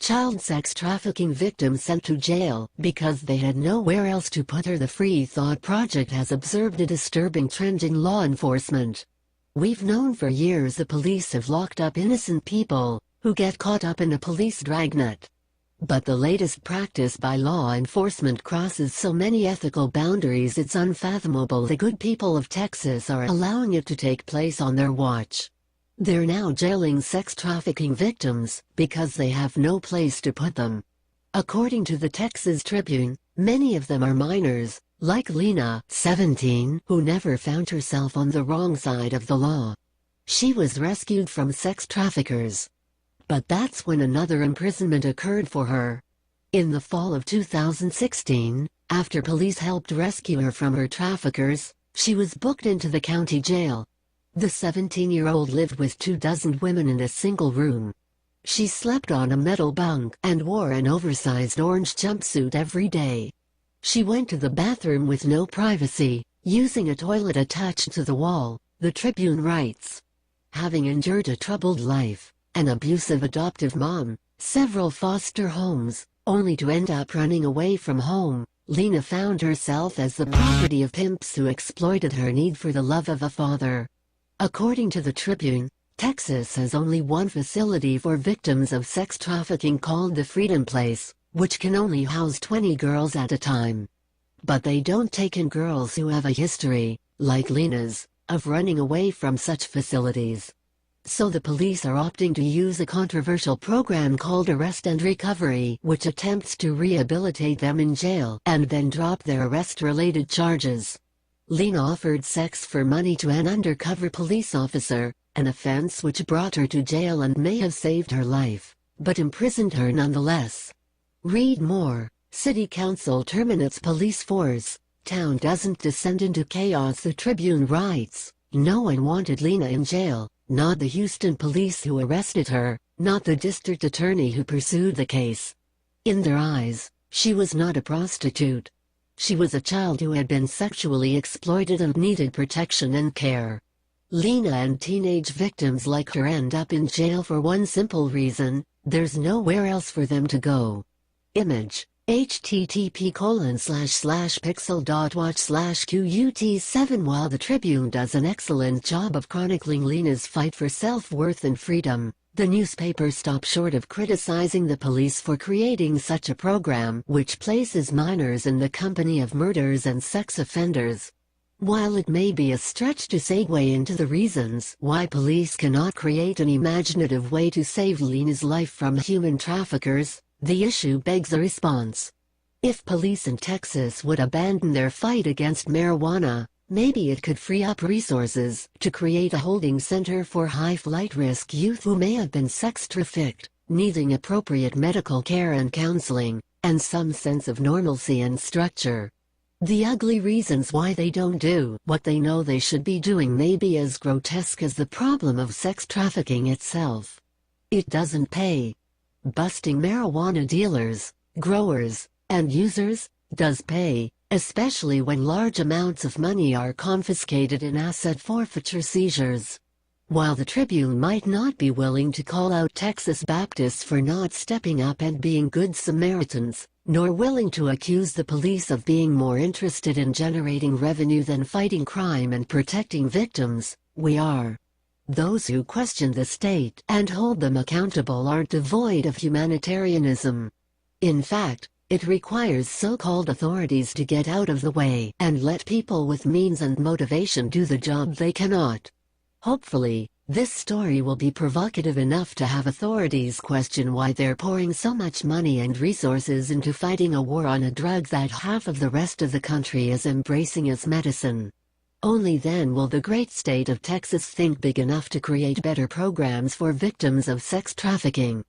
Child sex trafficking victim sent to jail because they had nowhere else to put her. The Free Thought Project has observed a disturbing trend in law enforcement. We've known for years the police have locked up innocent people who get caught up in a police dragnet. But the latest practice by law enforcement crosses so many ethical boundaries it's unfathomable. The good people of Texas are allowing it to take place on their watch. They're now jailing sex trafficking victims because they have no place to put them. According to the Texas Tribune, many of them are minors, like Lena, 17, who never found herself on the wrong side of the law. She was rescued from sex traffickers. But that's when another imprisonment occurred for her. In the fall of 2016, after police helped rescue her from her traffickers, she was booked into the county jail. The 17-year-old lived with 24 women in a single room. She slept on a metal bunk and wore an oversized orange jumpsuit every day. She went to the bathroom with no privacy, using a toilet attached to the wall, the Tribune writes. Having endured a troubled life, an abusive adoptive mom, several foster homes, only to end up running away from home, Lena found herself as the property of pimps who exploited her need for the love of a father. According to the Tribune, Texas has only one facility for victims of sex trafficking called the Freedom Place, which can only house 20 girls at a time. But they don't take in girls who have a history, like Lena's, of running away from such facilities. So the police are opting to use a controversial program called Arrest and Recovery, which attempts to rehabilitate them in jail and then drop their arrest-related charges. Lena offered sex for money to an undercover police officer, an offense which brought her to jail and may have saved her life, but imprisoned her nonetheless. Read more. City Council terminates police force. Town doesn't descend into chaos. The Tribune writes, no one wanted Lena in jail, not the Houston police who arrested her, not the district attorney who pursued the case. In their eyes, she was not a prostitute. She was a child who had been sexually exploited and needed protection and care. Lena and teenage victims like her end up in jail for one simple reason: there's nowhere else for them to go. Image: http://pixel.watch/QUT7. While the Tribune does an excellent job of chronicling Lena's fight for self-worth and freedom, the newspaper stops short of criticizing the police for creating such a program which places minors in the company of murderers and sex offenders. While it may be a stretch to segue into the reasons why police cannot create an imaginative way to save Lena's life from human traffickers, the issue begs a response. If police in Texas would abandon their fight against marijuana, maybe it could free up resources to create a holding center for high-flight risk youth who may have been sex trafficked, needing appropriate medical care and counseling, and some sense of normalcy and structure. The ugly reasons why they don't do what they know they should be doing may be as grotesque as the problem of sex trafficking itself. It doesn't pay. Busting marijuana dealers, growers, and users does pay, especially when large amounts of money are confiscated in asset forfeiture seizures. While the Tribune might not be willing to call out Texas Baptists for not stepping up and being good Samaritans, nor willing to accuse the police of being more interested in generating revenue than fighting crime and protecting victims, we are. Those who question the state and hold them accountable aren't devoid of humanitarianism. In fact, it requires so-called authorities to get out of the way and let people with means and motivation do the job they cannot. Hopefully, this story will be provocative enough to have authorities question why they're pouring so much money and resources into fighting a war on a drug that half of the rest of the country is embracing as medicine. Only then will the great state of Texas think big enough to create better programs for victims of sex trafficking.